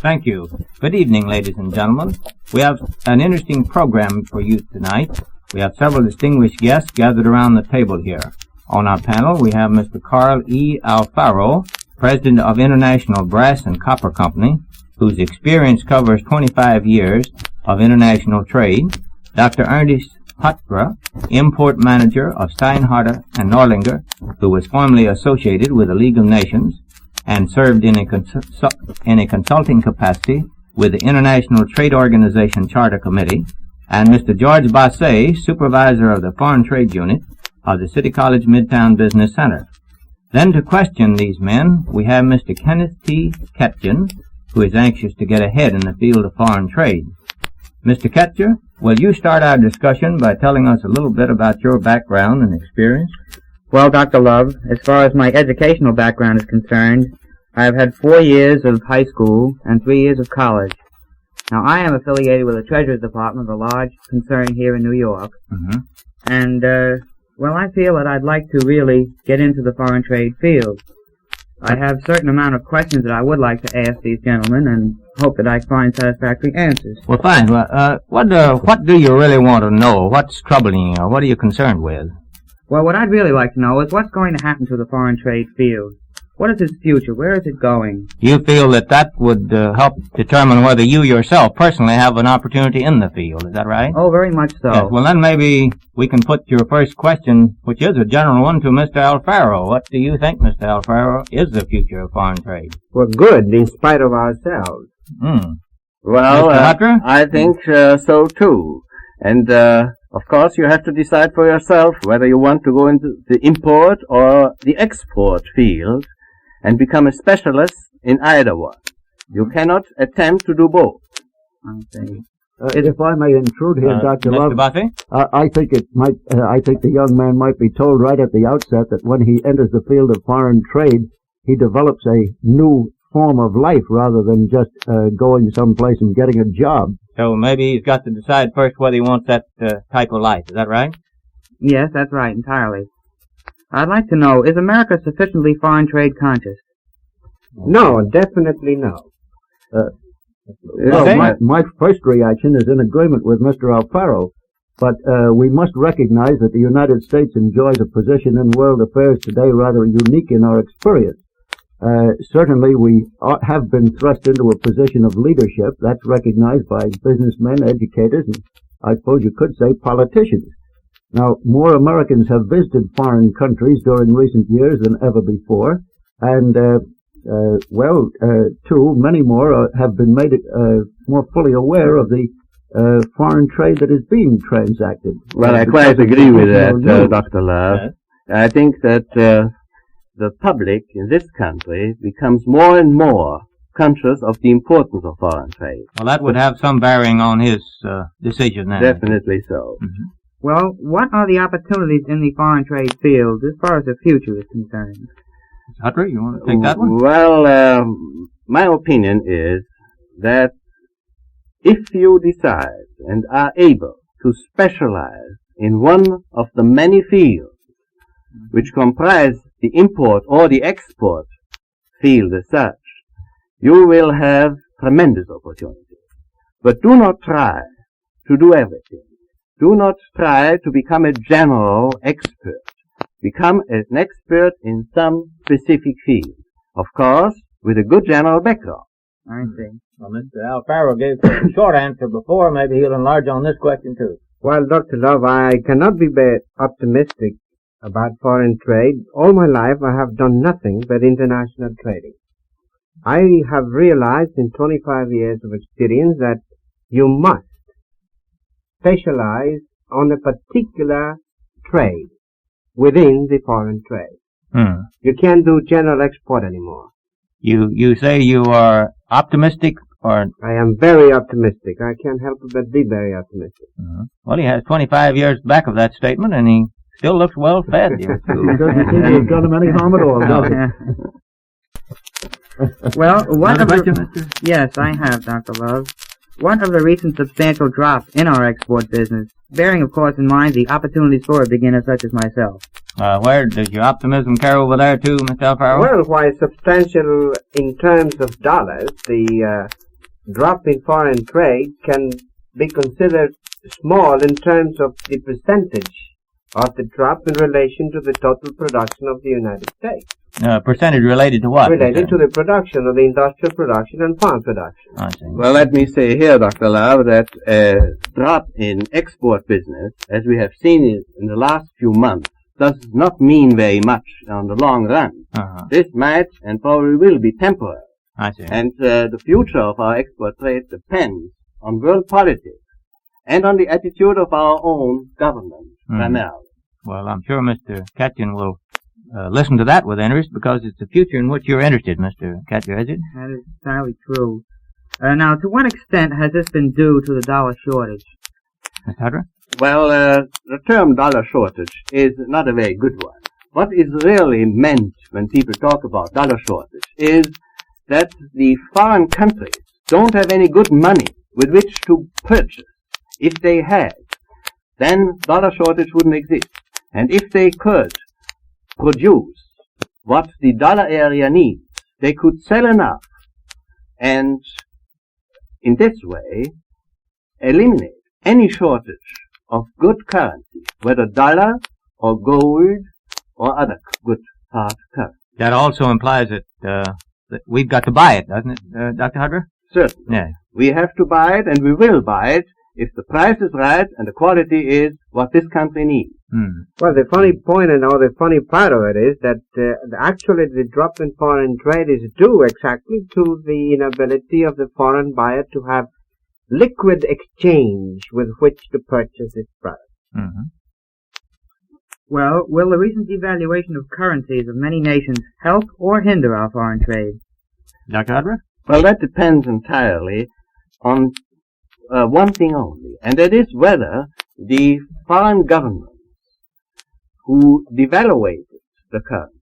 Thank you. Good evening, ladies and gentlemen. We have an interesting program for you tonight. We have several distinguished guests gathered around the table here. On our panel, we have Mr. Carl E. Alfaro, President of International Brass and Copper Company, whose experience covers 25 years of international trade. Dr. Ernest Patra, Import Manager of Steinhardt and Norlinger, who was formerly associated with the League of Nations and served in a consulting capacity with the International Trade Organization Charter Committee, and Mr. George Basset, Supervisor of the Foreign Trade Unit of the City College Midtown Business Center. Then to question these men, we have Mr. Kenneth T. Ketchen, who is anxious to get ahead in the field of foreign trade. Mr. Ketcher, will you start our discussion by telling us a little bit about your background and experience? Well, Dr. Love, as far as my educational background is concerned, I have had 4 years of high school and 3 years of college. Now, I am affiliated with the Treasury Department of a large concern here in New York, and, well, I feel that I'd like to really get into the foreign trade field. I have a certain amount of questions that I would like to ask these gentlemen, and hope that I find satisfactory answers. Well, fine. Well, what do you really want to know? What's troubling you? What are you concerned with? Well, what I'd really like to know is what's going to happen to the foreign trade field. What is its future? Where is it going? You feel that would help determine whether you yourself personally have an opportunity in the field. Is that right? Oh, very much so. Yes, well, then maybe we can put your first question, which is a general one, to Mr. Alfaro. What do you think, Mr. Alfaro, is the future of foreign trade? We're good in spite of ourselves. Well, I think so too. And, of course, you have to decide for yourself whether you want to go into the import or the export field and become a specialist in either one. You cannot attempt to do both. I see. If I may intrude here, Dr. Love, I think the young man might be told right at the outset that when he enters the field of foreign trade, he develops a new form of life rather than just going someplace and getting a job. So maybe he's got to decide first whether he wants that type of life. Is that right? Yes, that's right, entirely. I'd like to know, is America sufficiently foreign trade conscious? No, definitely no. My first reaction is in agreement with Mr. Alfaro, but we must recognize that the United States enjoys a position in world affairs today rather unique in our experience. Certainly we have been thrust into a position of leadership. That's recognized by businessmen, educators, and I suppose you could say politicians. Now, more Americans have visited foreign countries during recent years than ever before, and, many more have been made more fully aware of the foreign trade that is being transacted. Well, I quite agree with that, Dr. Love. Yes. I think that the public in this country becomes more and more conscious of the importance of foreign trade. Well, that would have some bearing on his decision then. Definitely so. Well, what are the opportunities in the foreign trade field as far as the future is concerned? Mr. Hutter, you want to take that one? Well, my opinion is that if you decide and are able to specialize in one of the many fields which comprise the import or the export field as such, you will have tremendous opportunities. But do not try to do everything. Do not try to become a general expert. Become an expert in some specific field. Of course, with a good general background. I see. Well, Mr. Alfaro gave a short answer before. Maybe he'll enlarge on this question, too. Well, Dr. Love, I cannot be very optimistic about foreign trade. All my life I have done nothing but international trading. I have realized in 25 years of experience that you must specialize on a particular trade within the foreign trade. You can't do general export anymore. You say you are optimistic, or? I am very optimistic. I can't help but be very optimistic. Well, he has 25 years back of that statement, and he still looks well fed. He doesn't seem to have done him any harm at all, does he? Well, yes, I have, Dr. Love. What of the recent substantial drop in our export business, bearing, of course, in mind the opportunities for a beginner such as myself? Where does your optimism carry over there, too, Mr. Alfaro? Well, why substantial in terms of dollars, the drop in foreign trade can be considered small in terms of the percentage of the drop in relation to the total production of the United States. Percentage related to what? Related to the production of the industrial production and farm production. I see. Well, let me say here, Dr. Love, that a drop in export business, as we have seen it in the last few months, does not mean very much on the long run. This might and probably will be temporary. I see. And the future of our export trade depends on world politics and on the attitude of our own government, primarily. Well, I'm sure Mr. Ketchen will listen to that with interest, because it's the future in which you're interested, Mr. Ketcher, is it? That is entirely true. Now, to what extent has this been due to the dollar shortage? Mr. Hudra? Well, the term dollar shortage is not a very good one. What is really meant when people talk about dollar shortage is that the foreign countries don't have any good money with which to purchase. If they had, then dollar shortage wouldn't exist. And if they could produce what the dollar area needs, they could sell enough, and in this way eliminate any shortage of good currency, whether dollar or gold or other good hard currency. That also implies that we've got to buy it, doesn't it, Dr. Hudra? Certainly. Yeah. We have to buy it, and we will buy it if the price is right and the quality is what this country needs. Well, the funny point and or the funny part of it is that actually the drop in foreign trade is due exactly to the inability of the foreign buyer to have liquid exchange with which to purchase its product. Well, will the recent devaluation of currencies of many nations help or hinder our foreign trade? Dr. Hudra? Well, that depends entirely on one thing only, and that is whether the foreign governments who devaluated the currency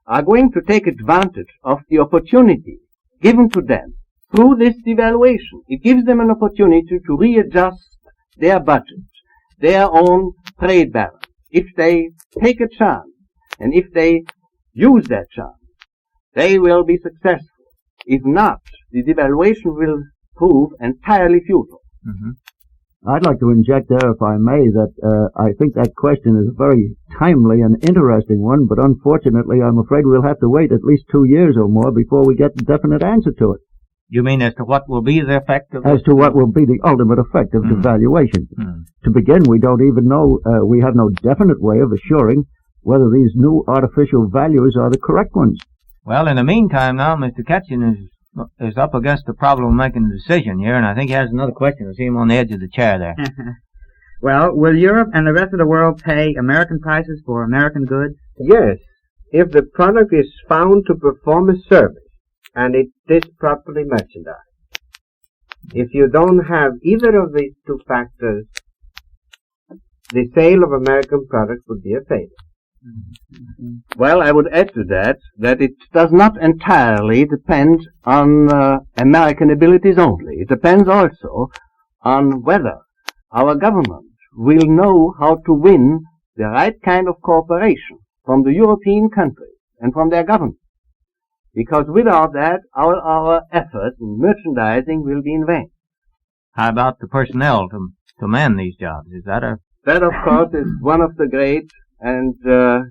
are going to take advantage of the opportunity given to them through this devaluation. It gives them an opportunity to readjust their budget, their own trade balance. If they take a chance, and if they use that chance, they will be successful. If not, the devaluation will prove entirely futile. I'd like to inject there, if I may, that I think that question is a very timely and interesting one, but unfortunately I'm afraid we'll have to wait at least 2 years or more before we get a definite answer to it. You mean as to what will be the effect of As to what will be the ultimate effect of devaluation. To begin, we don't even know, we have no definite way of assuring whether these new artificial values are the correct ones. Well, in the meantime now, Mr. Ketchen is up against the problem of making a decision here, and I think he has another question. I see him on the edge of the chair there. Well, will Europe and the rest of the world pay American prices for American goods? Yes, if the product is found to perform a service and it is properly merchandised. If you don't have either of these two factors, the sale of American products would be a failure. Well, I would add to that it does not entirely depend on American abilities only. It depends also on whether our government will know how to win the right kind of cooperation from the European countries and from their governments. Because without that, our effort in merchandising will be in vain. How about the personnel to man these jobs? Is that a... That, of course, is one of the great and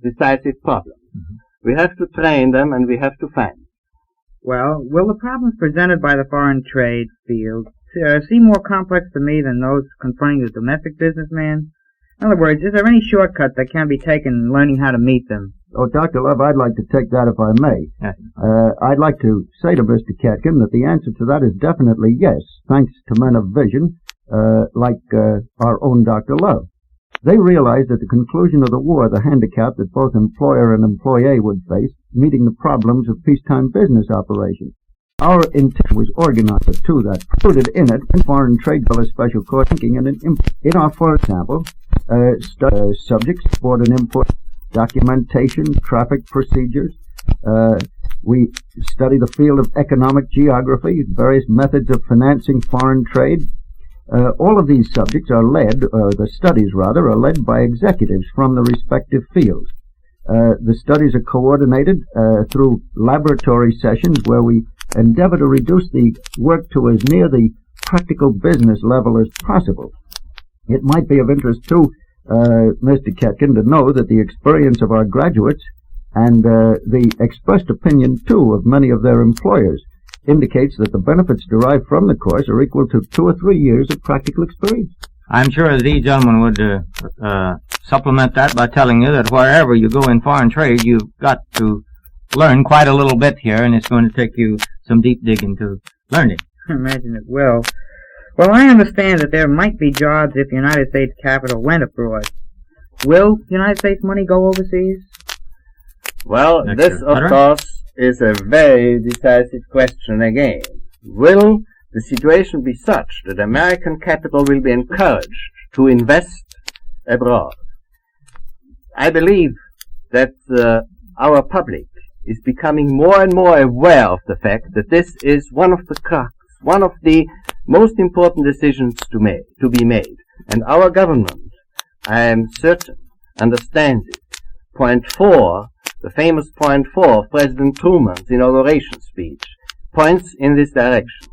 decisive problems. We have to train them, and we have to find them. Well, will the problems presented by the foreign trade field seem more complex to me than those confronting the domestic businessman? In other words, is there any shortcut that can be taken in learning how to meet them? Oh, Dr. Love, I'd like to take that if I may. Yes. I'd like to say to Mr. Ketkin that the answer to that is definitely yes, thanks to men of vision like our own Dr. Love. They realized at the conclusion of the war the handicap that both employer and employee would face meeting the problems of peacetime business operations. Our intent was organized to that, included in it in foreign trade bill special court thinking and in our, for example, subjects, export and import, documentation, traffic procedures. We study the field of economic geography, various methods of financing foreign trade. All of these subjects are led, the studies rather, are led by executives from the respective fields. The studies are coordinated through laboratory sessions where we endeavor to reduce the work to as near the practical business level as possible. It might be of interest, too, Mr. Ketkin, to know that the experience of our graduates and the expressed opinion, too, of many of their employers indicates that the benefits derived from the course are equal to 2 or 3 years of practical experience. I'm sure that these gentlemen would supplement that by telling you that wherever you go in foreign trade, you've got to learn quite a little bit here, and it's going to take you some deep digging to learn it. Imagine it will. Well, I understand that there might be jobs if the United States capital went abroad. Will United States money go overseas? Well, this, of course, is a very decisive question again. Will the situation be such that American capital will be encouraged to invest abroad? I believe that our public is becoming more and more aware of the fact that this is one of the crux, one of the most important decisions to be made. And our government, I am certain, understands it. Point 4, the famous point 4 of President Truman's inauguration speech, points in this direction.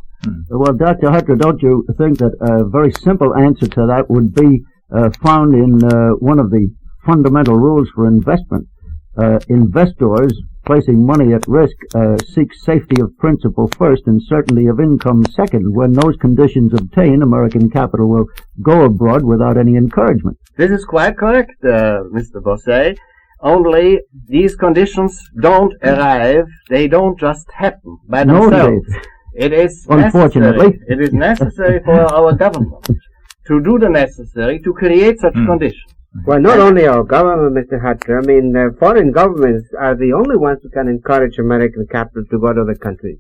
Well, Dr. Hutter, don't you think that a very simple answer to that would be found in one of the fundamental rules for investment? Investors placing money at risk seek safety of principal first and certainty of income second. When those conditions obtain, American capital will go abroad without any encouragement. This is quite correct, Mr. Bossé. Only these conditions don't arrive, they don't just happen by themselves. No, it is unfortunately. It is necessary for our government to do the necessary to create such conditions. Well, not only our government, Mr. Hutter, I mean, foreign governments are the only ones who can encourage American capital to go to other countries.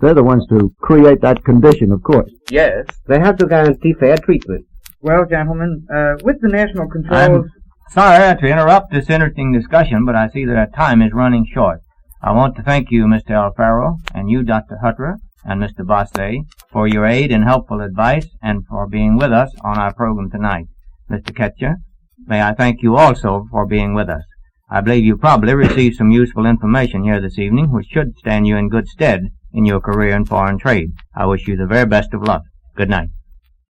They're the ones to create that condition, of course. Yes. They have to guarantee fair treatment. Well, gentlemen, with the national controls... I'm sorry to interrupt this interesting discussion, but I see that our time is running short. I want to thank you, Mr. Alfaro, and you, Dr. Hutter, and Mr. Bossé, for your aid and helpful advice, and for being with us on our program tonight. Mr. Ketcher, may I thank you also for being with us. I believe you probably received some useful information here this evening, which should stand you in good stead in your career in foreign trade. I wish you the very best of luck. Good night.